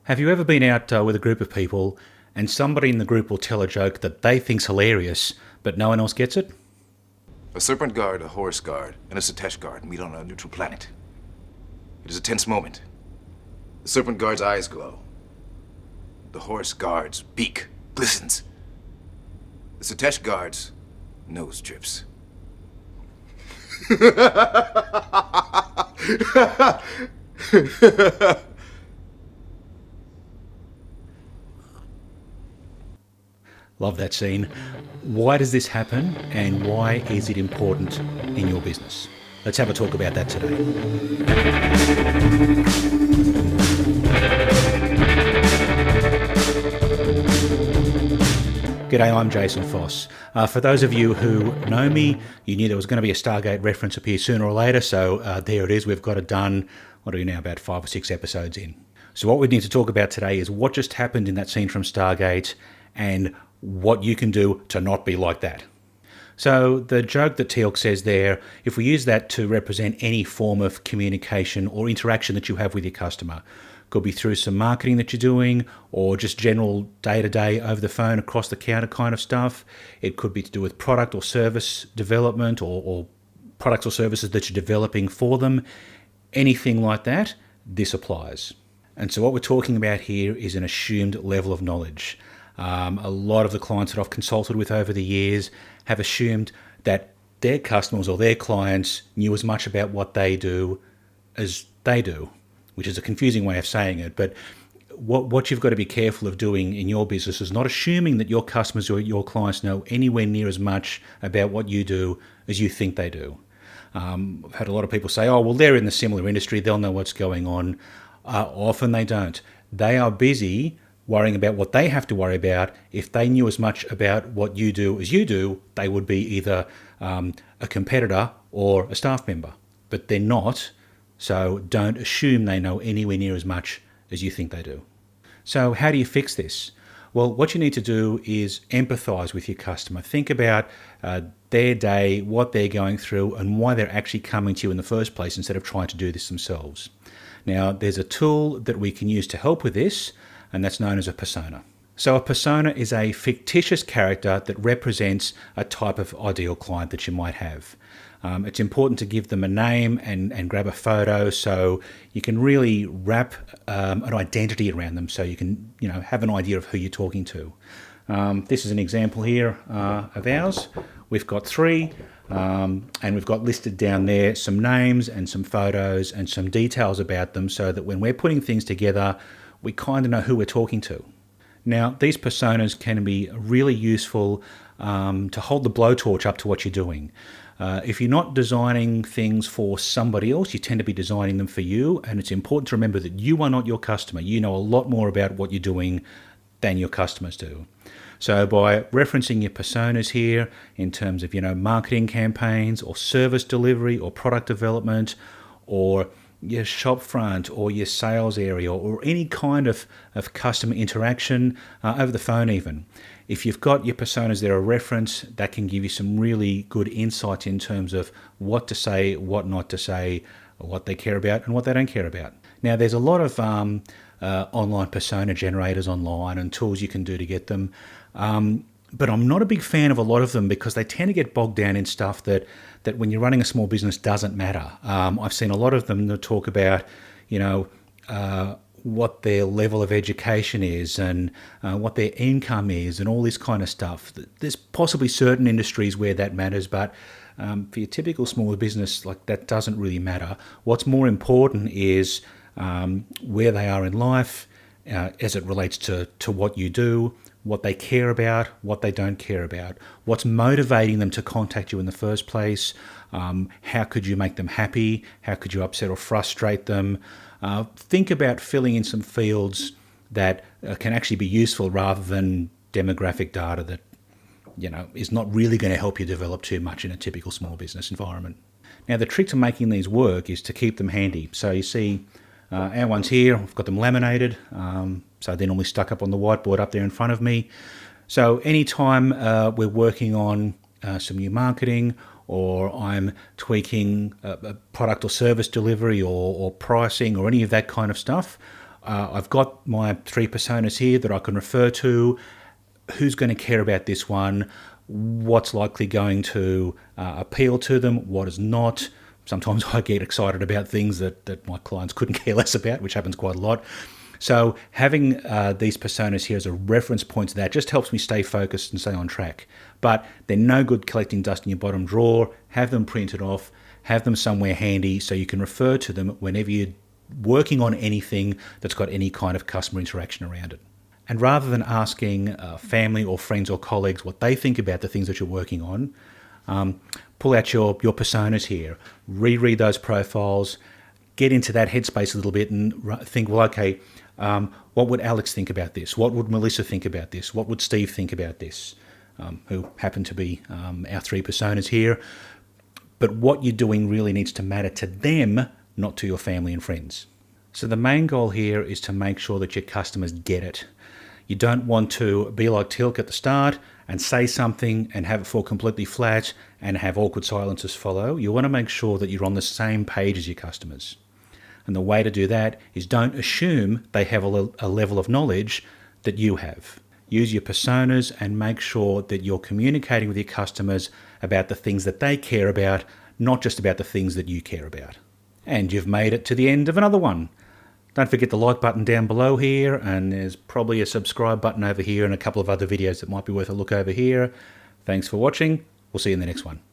Have you ever been out with a group of people and somebody in the group will tell a joke that they think's hilarious, but no one else gets it? A serpent guard, a horse guard, and a Teal'c guard meet on a neutral planet. It is a tense moment. The serpent guard's eyes glow. The horse guard's beak glistens. The Teal'c guard's nose drips. Love that scene. Why does this happen and why is it important in your business? Let's have a talk about that today. G'day, I'm Jason Foss. For those of you who know me, you knew there was going to be a Stargate reference appear sooner or later, so there it is. We've got it done. What are we now, about 5 or 6 episodes in? So what we need to talk about today is what just happened in that scene from Stargate and what you can do to not be like that. So the joke that Teal'c says there, if we use that to represent any form of communication or interaction that you have with your customer, could be through some marketing that you're doing or just general day-to-day over the phone, across the counter kind of stuff. It could be to do with product or service development or products or services that you're developing for them. Anything like that, this applies. And so what we're talking about here is an assumed level of knowledge. A lot of the clients that I've consulted with over the years have assumed that their customers or their clients knew as much about what they do as they do, which is a confusing way of saying it. But what you've got to be careful of doing in your business is not assuming that your customers or your clients know anywhere near as much about what you do as you think they do. I've had a lot of people say, oh, well, they're in the similar industry, they'll know what's going on. Often they don't. They are busy worrying about what they have to worry about. If they knew as much about what you do as you do, they would be either a competitor or a staff member. But they're not, so don't assume they know anywhere near as much as you think they do. So how do you fix this? Well, what you need to do is empathise with your customer. Think about their day, what they're going through, and why they're actually coming to you in the first place instead of trying to do this themselves. Now, there's a tool that we can use to help with this, and that's known as a persona. So a persona is a fictitious character that represents a type of ideal client that you might have. It's important to give them a name and grab a photo so you can really wrap an identity around them so you can have an idea of who you're talking to. This is an example here of ours. We've got 3 and we've got listed down there some names and some photos and some details about them so that when we're putting things together, we kind of know who we're talking to. Now, these personas can be really useful to hold the blowtorch up to what you're doing. If you're not designing things for somebody else, you tend to be designing them for you, and it's important to remember that you are not your customer. You know a lot more about what you're doing than your customers do. So by referencing your personas here in terms of marketing campaigns or service delivery or product development or your shop front or your sales area or any kind of customer interaction over the phone even. If you've got your personas there a reference, that can give you some really good insight in terms of what to say, what not to say, what they care about and what they don't care about. Now there's a lot of online persona generators online and tools you can do to get them. But I'm not a big fan of a lot of them because they tend to get bogged down in stuff that when you're running a small business doesn't matter. I've seen a lot of them that talk about, what their level of education is and what their income is and all this kind of stuff. There's possibly certain industries where that matters, but for your typical smaller business, like that doesn't really matter. What's more important is where they are in life as it relates to what you do, what they care about, what they don't care about, what's motivating them to contact you in the first place, how could you make them happy, how could you upset or frustrate them. Think about filling in some fields that can actually be useful rather than demographic data that is not really going to help you develop too much in a typical small business environment. Now the trick to making these work is to keep them handy. So you see our ones here, I've got them laminated, so they're normally stuck up on the whiteboard up there in front of me. So anytime we're working on some new marketing or I'm tweaking a product or service delivery or pricing or any of that kind of stuff, I've got my 3 personas here that I can refer to. Who's going to care about this one? What's likely going to appeal to them? What is not? Sometimes I get excited about things that my clients couldn't care less about, which happens quite a lot. So having these personas here as a reference point to that just helps me stay focused and stay on track. But they're no good collecting dust in your bottom drawer. Have them printed off, have them somewhere handy so you can refer to them whenever you're working on anything that's got any kind of customer interaction around it. And rather than asking family or friends or colleagues what they think about the things that you're working on, pull out your personas here, reread those profiles, get into that headspace a little bit and think, well, okay, what would Alex think about this? What would Melissa think about this? What would Steve think about this? Who happen to be our 3 personas here. But what you're doing really needs to matter to them, not to your family and friends. So the main goal here is to make sure that your customers get it. You don't want to be like Teal'c at the start and say something and have it fall completely flat and have awkward silences follow. You want to make sure that you're on the same page as your customers. And the way to do that is don't assume they have a level of knowledge that you have. Use your personas and make sure that you're communicating with your customers about the things that they care about, not just about the things that you care about. And you've made it to the end of another one. Don't forget the like button down below here, and there's probably a subscribe button over here and a couple of other videos that might be worth a look over here. Thanks for watching. We'll see you in the next one.